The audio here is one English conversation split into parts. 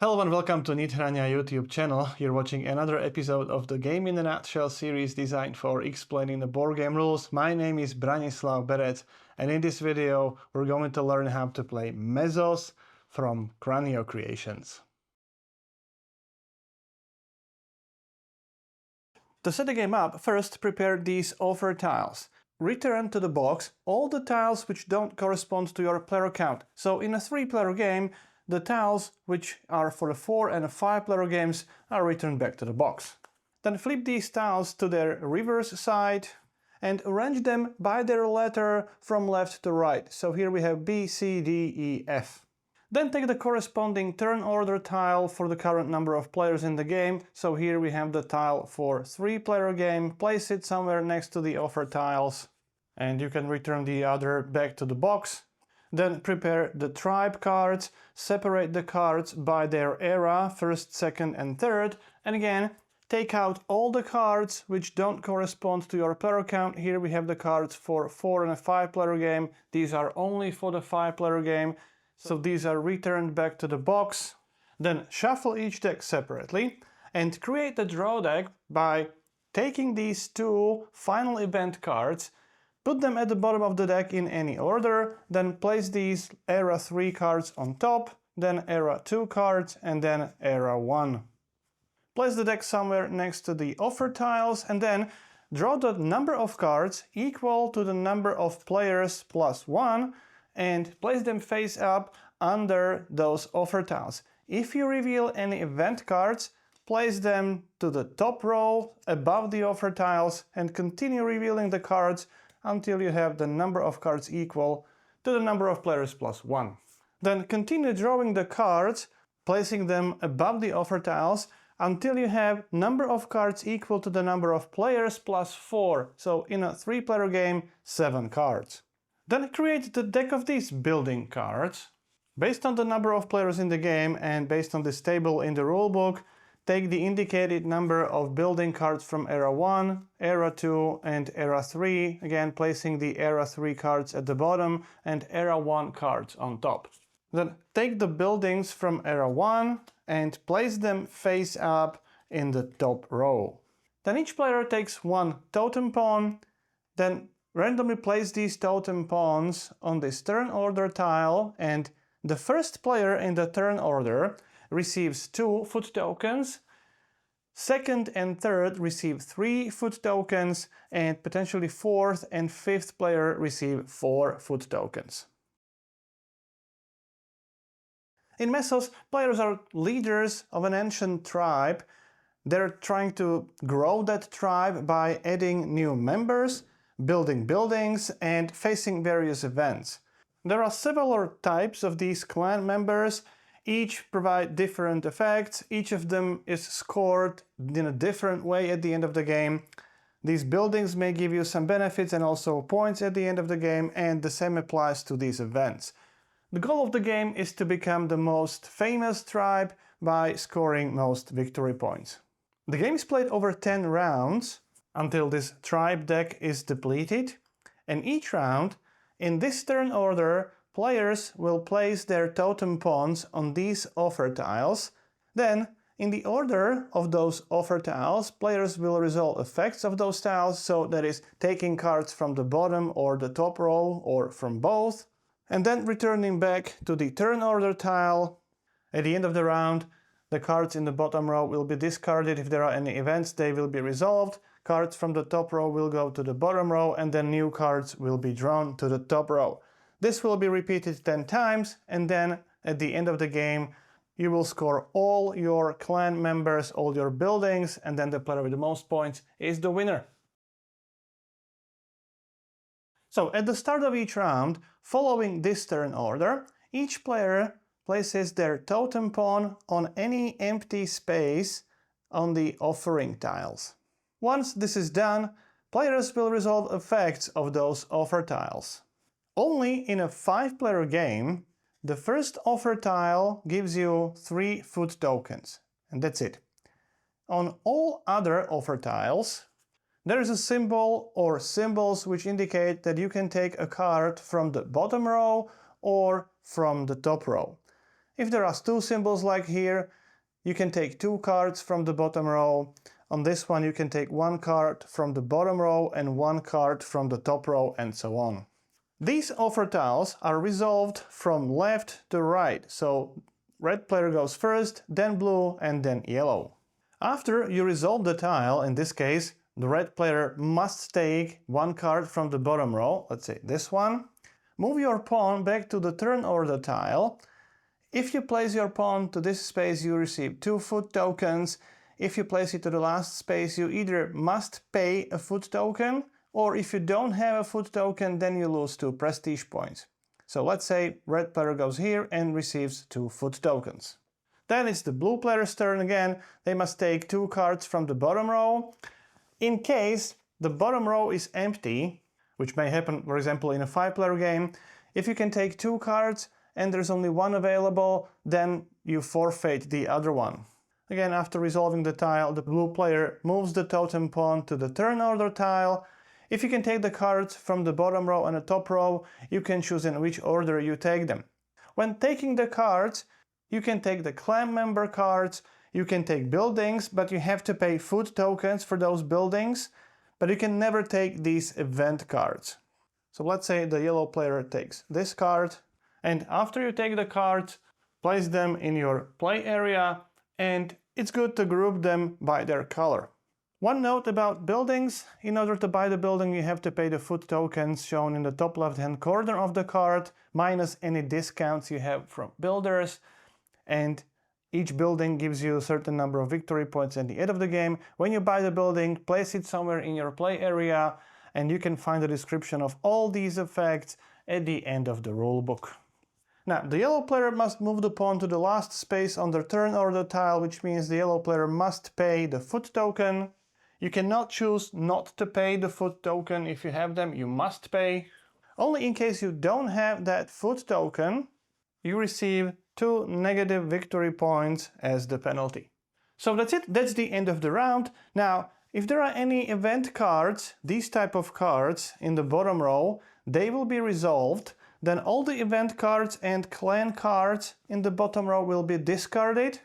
Hello and welcome to Nithrania YouTube channel. You're watching another episode of the Game in a Nutshell series designed for explaining the board game rules. My name is Branislav Berec, and in this video we're going to learn how to play Mesos from Cranio Creations. To set the game up, first prepare these offer tiles. Return to the box all the tiles which don't correspond to your player count. So in a 3-player game, the tiles which are for the 4 and 5-player games are returned back to the box. Then flip these tiles to their reverse side and arrange them by their letter from left to right. So here we have B, C, D, E, F. Then take the corresponding turn order tile for the current number of players in the game. So here we have the tile for 3-player game. Place it somewhere next to the offer tiles and you can return the other back to the box. Then prepare the tribe cards, separate the cards by their era, first, second and third, and again take out all the cards which don't correspond to your player count. Here we have the cards for 4 and a 5-player game. These are only for the 5-player game, so these are returned back to the box. Then shuffle each deck separately and create the draw deck by taking these 2 final event cards, put them at the bottom of the deck in any order, then place these Era 3 cards on top, then Era 2 cards, and then Era 1. Place the deck somewhere next to the offer tiles, and then draw the number of cards equal to the number of players plus 1, and place them face up under those offer tiles. If you reveal any event cards, place them to the top row above the offer tiles, and continue revealing the cards until you have the number of cards equal to the number of players plus 1. Then continue drawing the cards, placing them above the offer tiles until you have number of cards equal to the number of players plus 4. So in a 3-player game, 7 cards. Then create the deck of these building cards. Based on the number of players in the game and based on this table in the rulebook, take the indicated number of building cards from Era 1, Era 2 and Era 3, again placing the Era 3 cards at the bottom and Era 1 cards on top. Then take the buildings from Era 1 and place them face up in the top row. Then each player takes 1 totem pawn, then randomly place these totem pawns on this turn order tile, and the first player in the turn order receives 2 foot tokens, second and third receive 3 foot tokens, and potentially 4th and 5th player receive 4 foot tokens. In Mesos, players are leaders of an ancient tribe. They're trying to grow that tribe by adding new members, building buildings, and facing various events. There are several types of these clan members. Each provide different effects, each of them is scored in a different way at the end of the game. These buildings may give you some benefits and also points at the end of the game, and the same applies to these events. The goal of the game is to become the most famous tribe by scoring most victory points. The game is played over 10 rounds until this tribe deck is depleted, and each round, in this turn order, players will place their totem pawns on these offer tiles. Then, in the order of those offer tiles, players will resolve effects of those tiles, so that is taking cards from the bottom or the top row or from both, and then returning back to the turn order tile. At the end of the round, the cards in the bottom row will be discarded. If there are any events, they will be resolved. Cards from the top row will go to the bottom row, and then new cards will be drawn to the top row. This will be repeated 10 times, and then at the end of the game you will score all your clan members, all your buildings, and then the player with the most points is the winner. So at the start of each round, following this turn order, each player places their totem pawn on any empty space on the offering tiles. Once this is done, players will resolve effects of those offer tiles. Only in a 5-player game, the first offer tile gives you 3 foot tokens, and that's it. On all other offer tiles, there is a symbol or symbols which indicate that you can take a card from the bottom row or from the top row. If there are two symbols like here, you can take two cards from the bottom row. On this one you can take one card from the bottom row and one card from the top row, and so on. These offer tiles are resolved from left to right, so red player goes first, then blue, and then yellow. After you resolve the tile, in this case, the red player must take one card from the bottom row, let's say this one. Move your pawn back to the turn order tile. If you place your pawn to this space, you receive 2 foot tokens. If you place it to the last space, you either must pay a foot token, or if you don't have a foot token, then you lose 2 prestige points. So let's say red player goes here and receives 2 foot tokens. Then it's the blue player's turn again. They must take 2 cards from the bottom row. In case the bottom row is empty, which may happen, for example, in a 5-player game, if you can take 2 cards and there's only one available, then you forfeit the other one. Again, after resolving the tile, the blue player moves the totem pawn to the turn order tile. If you can take the cards from the bottom row and the top row, you can choose in which order you take them. When taking the cards, you can take the clan member cards, you can take buildings, but you have to pay food tokens for those buildings, but you can never take these event cards. So let's say the yellow player takes this card, and after you take the cards, place them in your play area, and it's good to group them by their color. One note about buildings: in order to buy the building, you have to pay the food tokens shown in the top left-hand corner of the card, minus any discounts you have from builders. And each building gives you a certain number of victory points at the end of the game. When you buy the building, place it somewhere in your play area, and you can find a description of all these effects at the end of the rulebook. Now, the yellow player must move the pawn to the last space on the turn order tile, which means the yellow player must pay the foot token. You cannot choose not to pay the foot token. If you have them, you must pay. Only in case you don't have that foot token, you receive 2 negative victory points as the penalty. So that's it, that's the end of the round. Now, if there are any event cards, these type of cards in the bottom row, they will be resolved. Then all the event cards and clan cards in the bottom row will be discarded.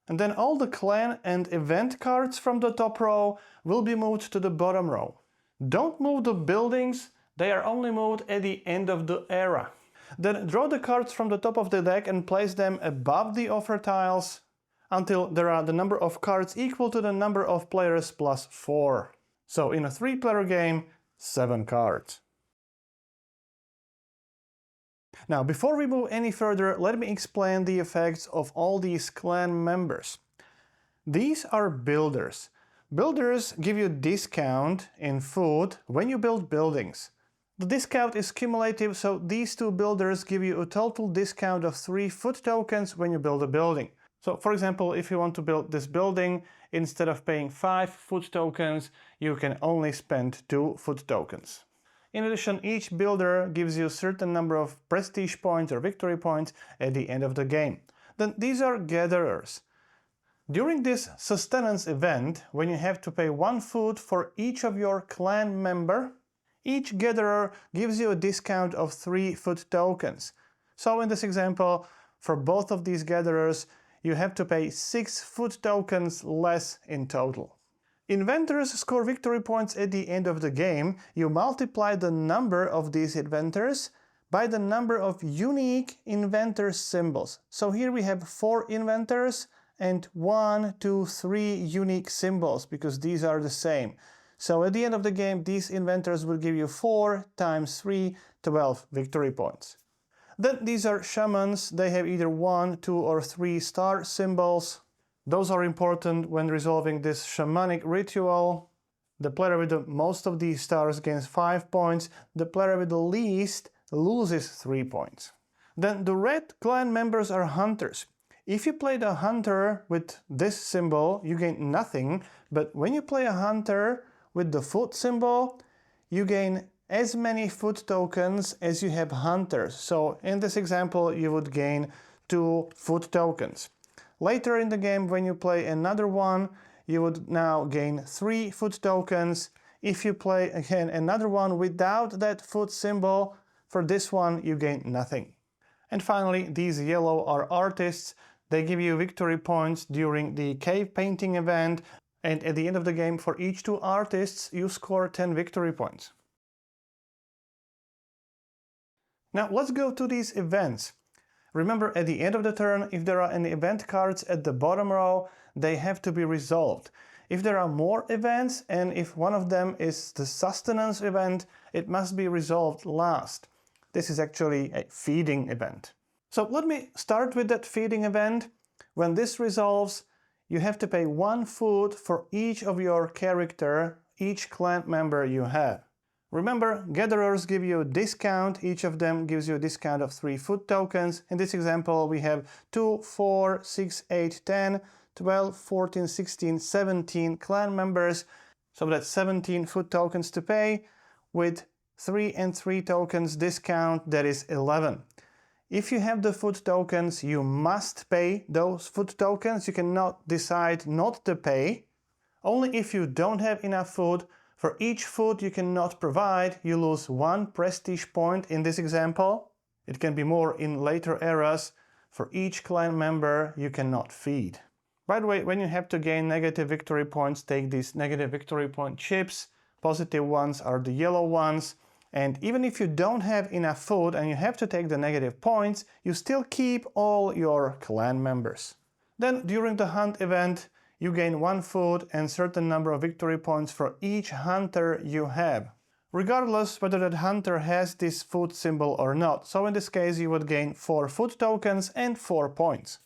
And then all the clan and event cards from the top row will be moved to the bottom row. Don't move the buildings, they are only moved at the end of the era. Then draw the cards from the top of the deck and place them above the offer tiles until there are the number of cards equal to the number of players plus 4. So in a 3-player game, 7 cards. Now, before we move any further, let me explain the effects of all these clan members. These are builders. Builders give you discount in food when you build buildings. The discount is cumulative, so these 2 builders give you a total discount of 3 food tokens when you build a building. So, for example, if you want to build this building, instead of paying 5 food tokens, you can only spend 2 food tokens. In addition, each builder gives you a certain number of prestige points or victory points at the end of the game. Then these are gatherers. During this sustenance event, when you have to pay 1 food for each of your clan member, each gatherer gives you a discount of 3 food tokens. So in this example, for both of these gatherers, you have to pay 6 food tokens less in total. Inventors score victory points at the end of the game. You multiply the number of these inventors by the number of unique inventor symbols. So here we have 4 inventors and 1, 2, 3 unique symbols, because these are the same. So at the end of the game, these inventors will give you 4 times 3, 12 victory points. Then these are shamans. They have either 1, 2, or 3 star symbols. Those are important when resolving this shamanic ritual. The player with the most of these stars gains 5 points. The player with the least loses 3 points. Then the red clan members are hunters. If you play the hunter with this symbol, you gain nothing. But when you play a hunter with the foot symbol, you gain as many foot tokens as you have hunters. So in this example, you would gain 2 foot tokens. Later in the game, when you play another one, you would now gain 3 foot tokens. If you play again another one without that foot symbol, for this one you gain nothing. And finally, these yellow are artists. They give you victory points during the cave painting event, and at the end of the game, for each 2 artists, you score 10 victory points. Now let's go to these events. Remember, at the end of the turn, if there are any event cards at the bottom row, they have to be resolved. If there are more events, and if one of them is the sustenance event, it must be resolved last. This is actually a feeding event. So let me start with that feeding event. When this resolves, you have to pay 1 food for each of your character, each clan member you have. Remember, gatherers give you a discount. Each of them gives you a discount of 3 food tokens. In this example, we have 2, 4, 6, 8, 10, 12, 14, 16, 17 clan members. So that's 17 food tokens to pay. With 3 and 3 tokens discount, that is 11. If you have the food tokens, you must pay those food tokens. You cannot decide not to pay. Only if you don't have enough food. For each food you cannot provide, you lose 1 prestige point in this example. It can be more in later eras. For each clan member you cannot feed. By the way, when you have to gain negative victory points, take these negative victory point chips. Positive ones are the yellow ones. And even if you don't have enough food and you have to take the negative points, you still keep all your clan members. Then during the hunt event, you gain 1 food and certain number of victory points for each hunter you have, regardless whether that hunter has this food symbol or not. So in this case you would gain 4 food tokens and 4 points.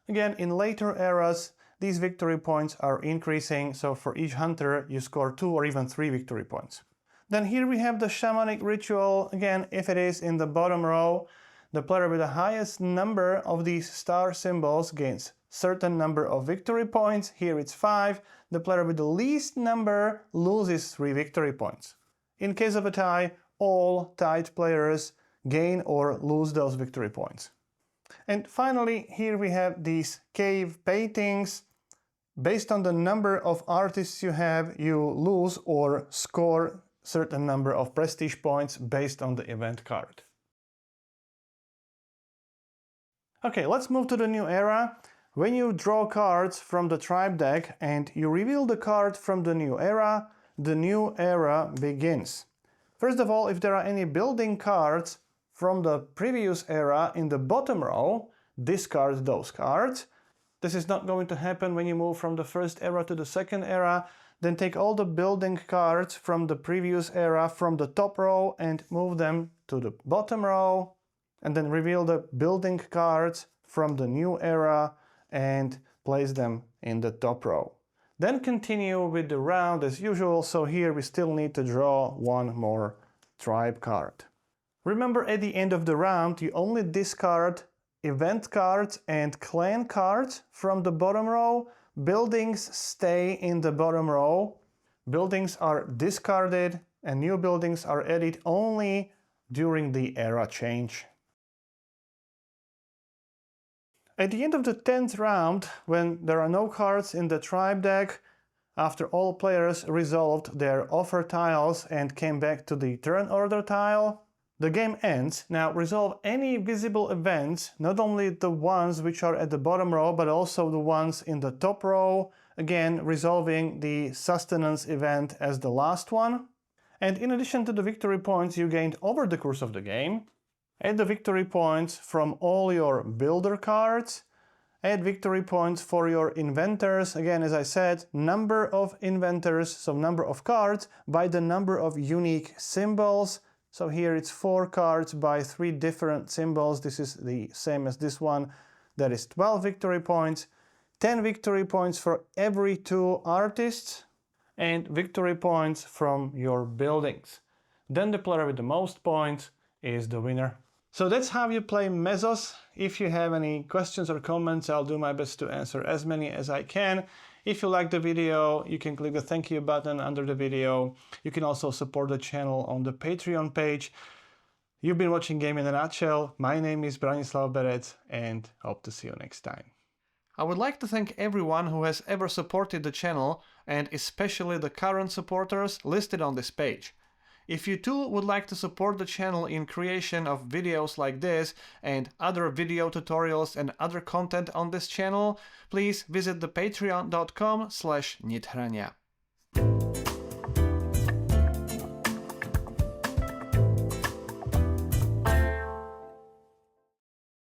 Again, in later eras, these victory points are increasing, so for each hunter you score 2 or even 3 victory points. Then here we have the shamanic ritual. Again, if it is in the bottom row, the player with the highest number of these star symbols gains certain number of victory points. Here it's 5. The player with the least number loses 3 victory points. In case of a tie, all tied players gain or lose those victory points. And finally, here we have these cave paintings. Based on the number of artists you have, you lose or score certain number of prestige points based on the event card. Okay, let's move to the new era. When you draw cards from the tribe deck and you reveal the card from the new era begins. First of all, if there are any building cards from the previous era in the bottom row, discard those cards. This is not going to happen when you move from the first era to the second era. Then take all the building cards from the previous era from the top row and move them to the bottom row. And then reveal the building cards from the new era and place them in the top row. Then continue with the round as usual, so here we still need to draw 1 more tribe card. Remember, at the end of the round you only discard event cards and clan cards from the bottom row. Buildings stay in the bottom row. Buildings are discarded and new buildings are added only during the era change. At the end of the 10th round, when there are no cards in the tribe deck, after all players resolved their offer tiles and came back to the turn order tile, the game ends. Now resolve any visible events, not only the ones which are at the bottom row, but also the ones in the top row, again resolving the sustenance event as the last one. And in addition to the victory points you gained over the course of the game, add the victory points from all your builder cards, add victory points for your inventors. Again, as I said, number of inventors, so number of cards by the number of unique symbols. So here it's 4 cards by 3 different symbols. This is the same as this one. That is 12 victory points, 10 victory points for every 2 artists, and victory points from your buildings. Then the player with the most points is the winner. So that's how you play Mesos. If you have any questions or comments, I'll do my best to answer as many as I can. If you like the video, you can click the thank you button under the video. You can also support the channel on the Patreon page. You've been watching Game in a Nutshell. My name is Branislav Berec and hope to see you next time. I would like to thank everyone who has ever supported the channel, and especially the current supporters listed on this page. If you too would like to support the channel in creation of videos like this and other video tutorials and other content on this channel, please visit the patreon.com/Nithrania.